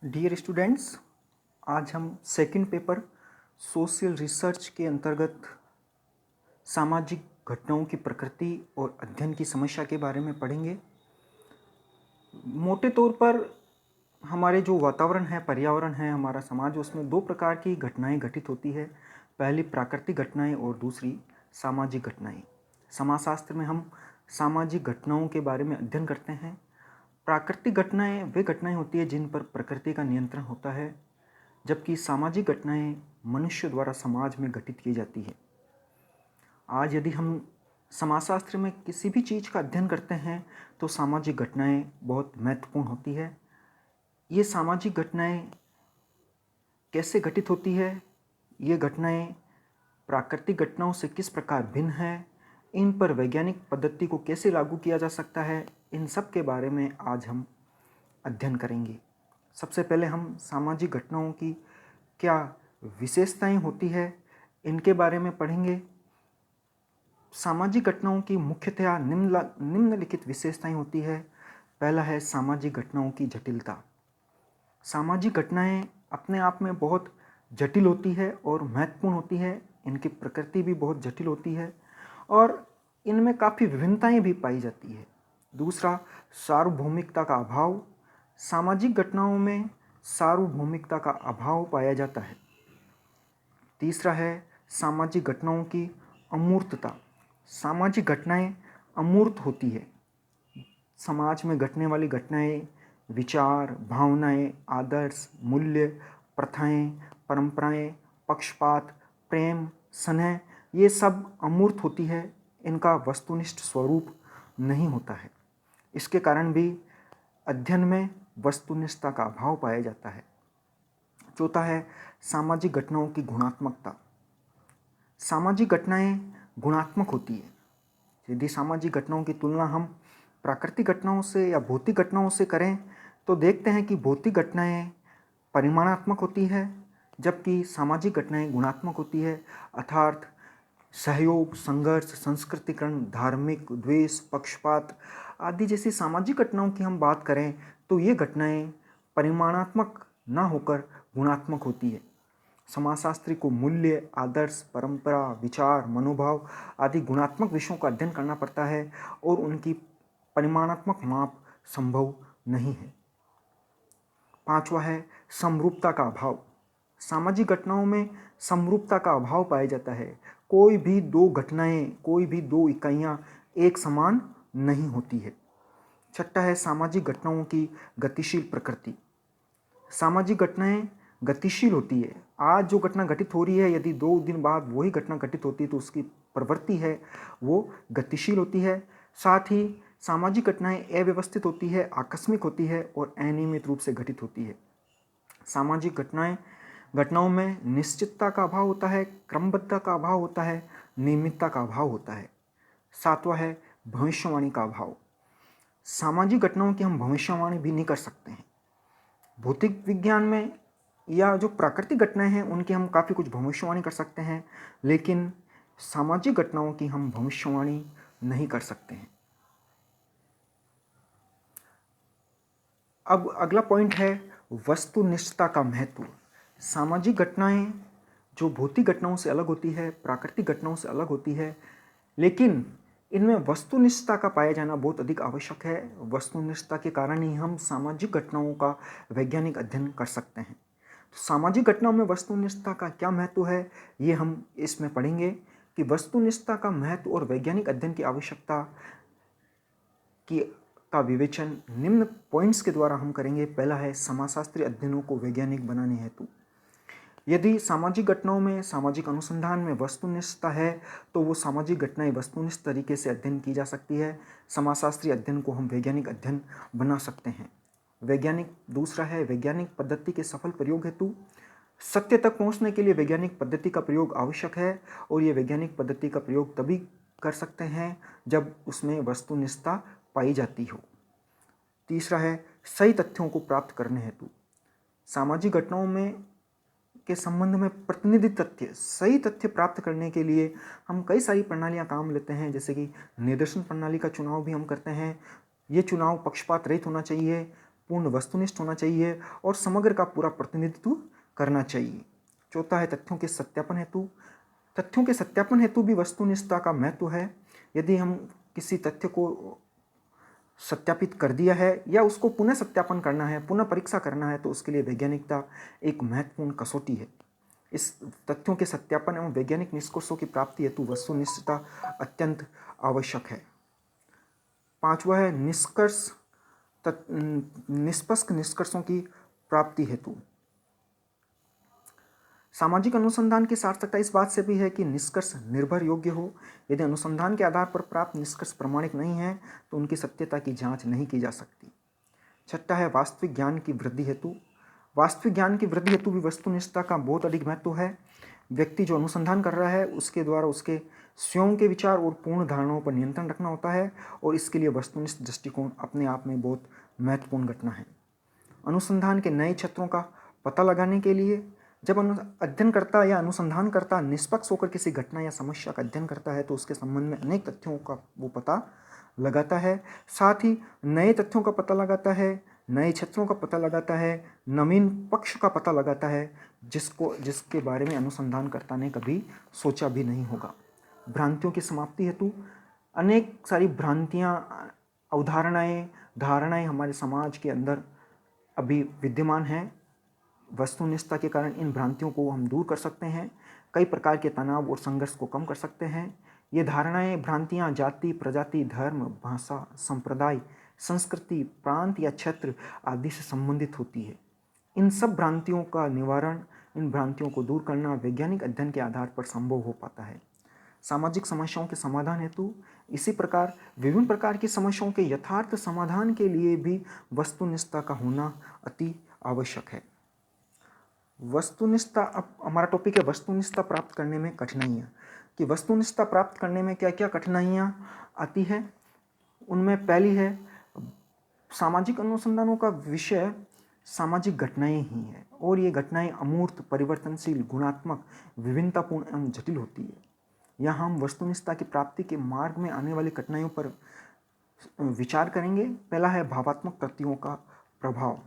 Dear students, आज हम second paper social research के अंतर्गत सामाजिक घटनाओं की प्रकृति और अध्ययन की समस्या के बारे में पढ़ेंगे। मोटे तौर पर हमारे जो वातावरण है, पर्यावरण है, हमारा समाज, उसमें दो प्रकार की घटनाएं घटित होती है। पहली प्राकृतिक घटनाएं और दूसरी सामाजिक घटनाएं। समाजशास्त्र में हम सामाजिक घटनाओं के बारे में अध्ययन करते हैं। प्राकृतिक घटनाएं वे घटनाएं होती है जिन पर प्रकृति का नियंत्रण होता है, जबकि सामाजिक घटनाएं मनुष्य द्वारा समाज में घटित की जाती है। आज यदि हम समाजशास्त्र में किसी भी चीज़ का अध्ययन करते हैं तो सामाजिक घटनाएं बहुत महत्वपूर्ण होती है। ये सामाजिक घटनाएं कैसे घटित होती है, ये घटनाएं प्राकृतिक घटनाओं से किस प्रकार भिन्न है, इन पर वैज्ञानिक पद्धति को कैसे लागू किया जा सकता है, इन सब के बारे में आज हम अध्ययन करेंगे। सबसे पहले हम सामाजिक घटनाओं की क्या विशेषताएं होती है, इनके बारे में पढ़ेंगे। सामाजिक घटनाओं की मुख्यतया निम्नलिखित विशेषताएं होती है। पहला है सामाजिक घटनाओं की जटिलता। सामाजिक घटनाएं अपने आप में बहुत जटिल होती है और महत्वपूर्ण होती है। इनकी प्रकृति भी बहुत जटिल होती है और इनमें काफ़ी विभिन्नताएं भी पाई जाती है। दूसरा, सार्वभौमिकता का अभाव। सामाजिक घटनाओं में सार्वभौमिकता का अभाव पाया जाता है। तीसरा है सामाजिक घटनाओं की अमूर्तता। सामाजिक घटनाएं अमूर्त होती है। समाज में घटने वाली घटनाएं, विचार, भावनाएं, आदर्श, मूल्य, प्रथाएं, परंपराएं, पक्षपात, प्रेम, स्नेह, ये सब अमूर्त होती है। इनका वस्तुनिष्ठ स्वरूप नहीं होता है। इसके कारण भी अध्ययन में वस्तुनिष्ठता का अभाव पाया जाता है। चौथा है सामाजिक घटनाओं की गुणात्मकता। सामाजिक घटनाएं गुणात्मक होती है। यदि सामाजिक घटनाओं की तुलना हम प्राकृतिक घटनाओं से या भौतिक घटनाओं से करें तो देखते हैं कि भौतिक घटनाएं परिमाणात्मक होती है, जबकि सामाजिक घटनाएं गुणात्मक होती है। अर्थात सहयोग, संघर्ष, संस्कृतिकरण, धार्मिक द्वेष, पक्षपात आदि जैसी सामाजिक घटनाओं की हम बात करें तो ये घटनाएं परिमाणात्मक ना होकर गुणात्मक होती है। समाजशास्त्री को मूल्य, आदर्श, परंपरा, विचार, मनोभाव आदि गुणात्मक विषयों का अध्ययन करना पड़ता है और उनकी परिमाणात्मक माप संभव नहीं है। पांचवा है समरूपता का अभाव। सामाजिक घटनाओं में समरूपता का अभाव पाया जाता है। कोई भी दो घटनाएं, कोई भी दो इकाइयां एक समान नहीं होती है। छठा है सामाजिक घटनाओं की गतिशील प्रकृति। सामाजिक घटनाएं गतिशील होती है। आज जो घटना घटित हो रही है, यदि 2 दिन बाद वही घटना घटित होती है तो उसकी प्रवृत्ति है वो गतिशील होती है। साथ ही सामाजिक घटनाएं अव्यवस्थित होती है, आकस्मिक होती है और अनियमित रूप से घटित होती है। सामाजिक घटनाओं में निश्चितता का अभाव होता है, क्रमबद्धता का अभाव होता है, नियमितता का अभाव होता है। सातवां है भविष्यवाणी का अभाव। सामाजिक घटनाओं की हम भविष्यवाणी भी नहीं कर सकते हैं। भौतिक विज्ञान में या जो प्राकृतिक घटनाएं हैं उनकी हम काफ़ी कुछ भविष्यवाणी कर सकते हैं, लेकिन सामाजिक घटनाओं की हम भविष्यवाणी नहीं कर सकते हैं। अब अगला पॉइंट है वस्तुनिष्ठता का महत्व। सामाजिक घटनाएं जो भौतिक घटनाओं से अलग होती है, प्राकृतिक घटनाओं से अलग होती है, लेकिन इनमें वस्तुनिष्ठता का पाया जाना बहुत अधिक आवश्यक है। वस्तुनिष्ठता के कारण ही हम सामाजिक घटनाओं का वैज्ञानिक अध्ययन कर सकते हैं। तो सामाजिक घटनाओं में वस्तुनिष्ठता का क्या महत्व है, ये हम इसमें पढ़ेंगे कि वस्तुनिष्ठता का महत्व और वैज्ञानिक अध्ययन की आवश्यकता की का विवेचन निम्न पॉइंट्स के द्वारा हम करेंगे। पहला है समाजशास्त्री अध्ययनों को वैज्ञानिक बनाने हेतु। यदि सामाजिक घटनाओं में, सामाजिक अनुसंधान में वस्तुनिष्ठता है तो वो सामाजिक घटनाएं वस्तुनिष्ठ तरीके से अध्ययन की जा सकती है। समाजशास्त्री अध्ययन को हम वैज्ञानिक अध्ययन बना सकते हैं। दूसरा है वैज्ञानिक पद्धति के सफल प्रयोग हेतु। सत्य तक पहुंचने के लिए वैज्ञानिक पद्धति का प्रयोग आवश्यक है और ये वैज्ञानिक पद्धति का प्रयोग तभी कर सकते हैं जब उसमें वस्तुनिष्ठता पाई जाती हो। तीसरा है सही तथ्यों को प्राप्त करने हेतु। सामाजिक घटनाओं में के संबंध में प्रतिनिधि तथ्य, सही तथ्य प्राप्त करने के लिए हम कई सारी प्रणालियां काम लेते हैं, जैसे कि निदर्शन प्रणाली का चुनाव भी हम करते हैं। ये चुनाव पक्षपात रहित होना चाहिए, पूर्ण वस्तुनिष्ठ होना चाहिए और समग्र का पूरा प्रतिनिधित्व करना चाहिए। चौथा है तथ्यों के सत्यापन हेतु। तथ्यों के सत्यापन हेतु भी वस्तुनिष्ठता का महत्व है। यदि हम किसी तथ्य को सत्यापित कर दिया है या उसको पुनः सत्यापन करना है, पुनः परीक्षा करना है, तो उसके लिए वैज्ञानिकता एक महत्वपूर्ण कसौटी है। इस तथ्यों के सत्यापन एवं वैज्ञानिक निष्कर्षों की प्राप्ति हेतु वस्तुनिष्ठता अत्यंत आवश्यक है। पांचवा है निष्पक्ष निष्कर्षों की प्राप्ति हेतु। सामाजिक अनुसंधान की सार्थकता इस बात से भी है कि निष्कर्ष निर्भर योग्य हो। यदि अनुसंधान के आधार पर प्राप्त निष्कर्ष प्रामाणिक नहीं है तो उनकी सत्यता की जांच नहीं की जा सकती। छठा है वास्तविक ज्ञान की वृद्धि हेतु। वास्तविक ज्ञान की वृद्धि हेतु भी वस्तुनिष्ठता का बहुत अधिक महत्व है। व्यक्ति जो अनुसंधान कर रहा है उसके द्वारा उसके स्वयं के विचार और पूर्ण धारणाओं पर नियंत्रण रखना होता है और इसके लिए वस्तुनिष्ठ दृष्टिकोण अपने आप में बहुत महत्वपूर्ण घटना है। अनुसंधान के नए क्षेत्रों का पता लगाने के लिए जब अध्ययनकर्ता या अनुसंधानकर्ता निष्पक्ष होकर किसी घटना या समस्या का अध्ययन करता है तो उसके संबंध में अनेक तथ्यों का वो पता लगाता है। साथ ही नए तथ्यों का पता लगाता है, नए क्षेत्रों का पता लगाता है, नवीन पक्ष का पता लगाता है जिसके बारे में अनुसंधानकर्ता ने कभी सोचा भी नहीं होगा। भ्रांतियों की समाप्ति हेतु अनेक सारी भ्रांतियाँ, अवधारणाएं, धारणाएं हमारे समाज के अंदर अभी विद्यमान हैं। वस्तुनिष्ठता के कारण इन भ्रांतियों को हम दूर कर सकते हैं, कई प्रकार के तनाव और संघर्ष को कम कर सकते हैं। ये धारणाएं, भ्रांतियां जाति, प्रजाति, धर्म, भाषा, संप्रदाय, संस्कृति, प्रांत या क्षेत्र आदि से संबंधित होती है। इन सब भ्रांतियों का निवारण, इन भ्रांतियों को दूर करना वैज्ञानिक अध्ययन के आधार पर संभव हो पाता है। सामाजिक समस्याओं के समाधान हेतु इसी प्रकार विभिन्न प्रकार की समस्याओं के यथार्थ समाधान के लिए भी वस्तुनिष्ठता का होना अति आवश्यक है। वस्तुनिष्ठता, अब हमारा टॉपिक है वस्तुनिष्ठता प्राप्त करने में कठिनाइयाँ, कि वस्तुनिष्ठता प्राप्त करने में क्या क्या कठिनाइयाँ आती है। उनमें पहली है सामाजिक अनुसंधानों का विषय सामाजिक घटनाएं ही है और ये घटनाएं अमूर्त, परिवर्तनशील, गुणात्मक, विभिन्नतापूर्ण एवं जटिल होती है। यहाँ हम वस्तुनिष्ठता की प्राप्ति के मार्ग में आने वाली कठिनाइयों पर विचार करेंगे। पहला है भावात्मक तथ्यों का प्रभाव।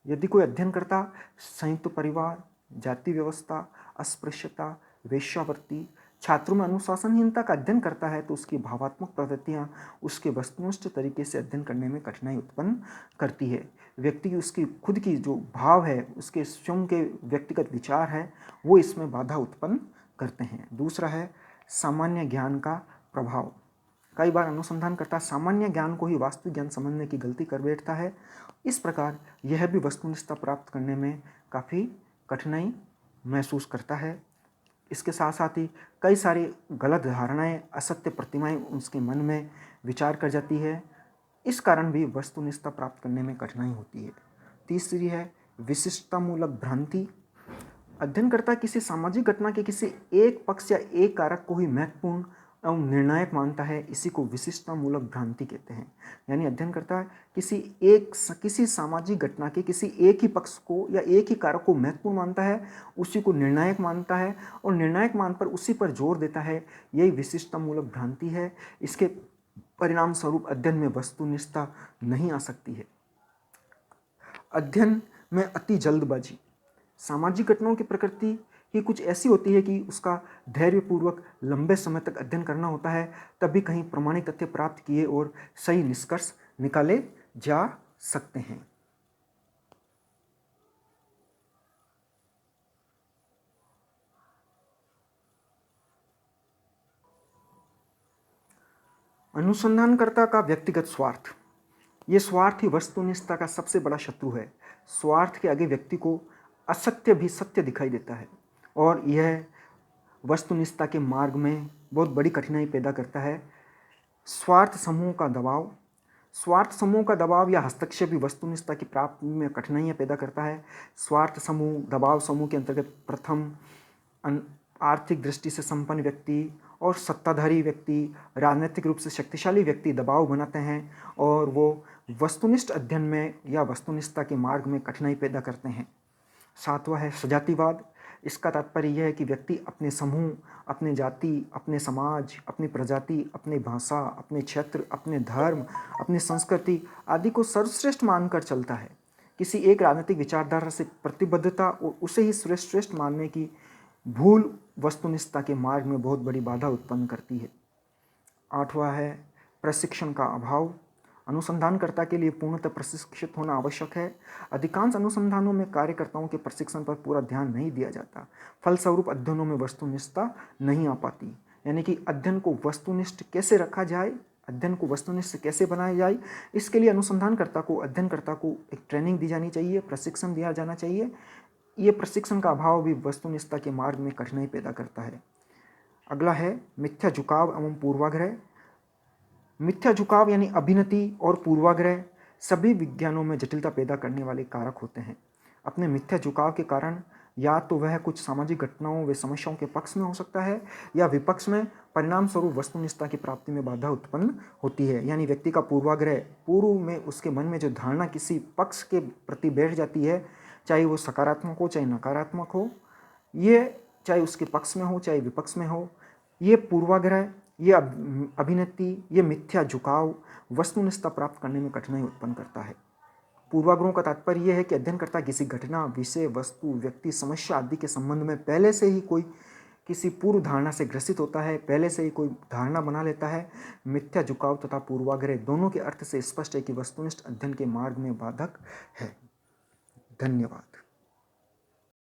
यदि कोई अध्ययनकर्ता संयुक्त परिवार, जाति व्यवस्था, अस्पृश्यता, वेश्यावृत्ति, छात्रों में अनुशासनहीनता का अध्ययन करता है तो उसकी भावात्मक प्रवृत्तियाँ उसके वस्तुनिष्ठ तरीके से अध्ययन करने में कठिनाई उत्पन्न करती है। व्यक्ति की उसकी खुद की जो भाव है, उसके स्वयं के व्यक्तिगत विचार है, वो इसमें बाधा उत्पन्न करते हैं। दूसरा है सामान्य ज्ञान का प्रभाव। कई बार अनुसंधानकर्ता सामान्य ज्ञान को ही वास्तविक ज्ञान समझने की गलती कर बैठता है। इस प्रकार यह भी वस्तुनिष्ठता प्राप्त करने में काफ़ी कठिनाई महसूस करता है। इसके साथ साथ ही कई सारी गलत धारणाएं, असत्य प्रतिमाएं उसके मन में विचार कर जाती है। इस कारण भी वस्तुनिष्ठता प्राप्त करने में कठिनाई होती है। तीसरी है विशिष्टतामूलक भ्रांति। अध्ययनकर्ता किसी सामाजिक घटना के किसी एक पक्ष या एक कारक को ही महत्वपूर्ण एवं निर्णायक मानता है, इसी को विशिष्टतामूलक भ्रांति कहते हैं। यानी अध्ययनकर्ता किसी सामाजिक घटना के किसी एक ही पक्ष को या एक ही कारक को महत्वपूर्ण मानता है, उसी को निर्णायक मानता है और निर्णायक मान पर उसी पर जोर देता है। यही विशिष्टतामूलक भ्रांति है। इसके परिणाम स्वरूप अध्ययन में वस्तुनिष्ठता नहीं आ सकती है। अध्ययन में अति जल्दबाजी। सामाजिक घटनाओं की प्रकृति ही कुछ ऐसी होती है कि उसका धैर्यपूर्वक लंबे समय तक अध्ययन करना होता है, तभी कहीं प्रमाणिक तथ्य प्राप्त किए और सही निष्कर्ष निकाले जा सकते हैं। अनुसंधानकर्ता का व्यक्तिगत स्वार्थ। ये स्वार्थ ही वस्तुनिष्ठता का सबसे बड़ा शत्रु है। स्वार्थ के आगे व्यक्ति को असत्य भी सत्य दिखाई देता है और यह वस्तुनिष्ठता के मार्ग में बहुत बड़ी कठिनाई पैदा करता है। स्वार्थ समूह का दबाव। स्वार्थ समूह का दबाव या हस्तक्षेप भी वस्तुनिष्ठता की प्राप्ति में कठिनाइयाँ पैदा करता है। स्वार्थ समूह, दबाव समूह के अंतर्गत प्रथम आर्थिक दृष्टि से संपन्न व्यक्ति और सत्ताधारी व्यक्ति, राजनीतिक रूप से शक्तिशाली व्यक्ति दबाव बनाते हैं और वो वस्तुनिष्ठ अध्ययन में या वस्तुनिष्ठता के मार्ग में कठिनाई पैदा करते हैं। सातवां है सजातिवाद। इसका तात्पर्य यह है कि व्यक्ति अपने समूह, अपने जाति, अपने समाज, अपनी प्रजाति, अपनी भाषा, अपने क्षेत्र, अपने धर्म, अपनी संस्कृति आदि को सर्वश्रेष्ठ मानकर चलता है। किसी एक राजनीतिक विचारधारा से प्रतिबद्धता और उसे ही श्रेष्ठ मानने की भूल वस्तुनिष्ठता के मार्ग में बहुत बड़ी बाधा उत्पन्न करती है। 8वां है प्रशिक्षण का अभाव। अनुसंधानकर्ता के लिए पूर्णतः प्रशिक्षित होना आवश्यक है। अधिकांश अनुसंधानों में कार्यकर्ताओं के प्रशिक्षण पर पूरा ध्यान नहीं दिया जाता। फलस्वरूप अध्ययनों में वस्तुनिष्ठता नहीं आ पाती। यानी कि अध्ययन को वस्तुनिष्ठ कैसे रखा जाए, अध्ययन को वस्तुनिष्ठ कैसे बनाया जाए, इसके लिए अनुसंधानकर्ता को, अध्ययनकर्ता को एक ट्रेनिंग दी जानी चाहिए, प्रशिक्षण दिया जाना चाहिए। ये प्रशिक्षण का अभाव भी वस्तुनिष्ठता के मार्ग में कठिनाई पैदा करता है। अगला है मिथ्या झुकाव एवं पूर्वाग्रह। मिथ्या झुकाव यानी अभिनति और पूर्वाग्रह सभी विज्ञानों में जटिलता पैदा करने वाले कारक होते हैं। अपने मिथ्या झुकाव के कारण या तो वह कुछ सामाजिक घटनाओं व समस्याओं के पक्ष में हो सकता है या विपक्ष में, परिणाम स्वरूप वस्तुनिष्ठता की प्राप्ति में बाधा उत्पन्न होती है। यानी व्यक्ति का पूर्वाग्रह, पूर्व में उसके मन में जो धारणा किसी पक्ष के प्रति बैठ जाती है, चाहे वो सकारात्मक हो चाहे नकारात्मक हो, ये चाहे उसके पक्ष में हो चाहे विपक्ष में हो, ये पूर्वाग्रह, ये अभिनति, ये मिथ्या झुकाव वस्तुनिष्ठता प्राप्त करने में कठिनाई उत्पन्न करता है। पूर्वाग्रहों का तात्पर्य यह है कि अध्ययनकर्ता किसी घटना, विषय, वस्तु, व्यक्ति, समस्या आदि के संबंध में पहले से ही कोई किसी पूर्व धारणा से ग्रसित होता है, पहले से ही कोई धारणा बना लेता है। मिथ्या झुकाव तथा पूर्वाग्रह दोनों के अर्थ से स्पष्ट है कि वस्तुनिष्ठ अध्ययन के मार्ग में बाधक है। धन्यवाद।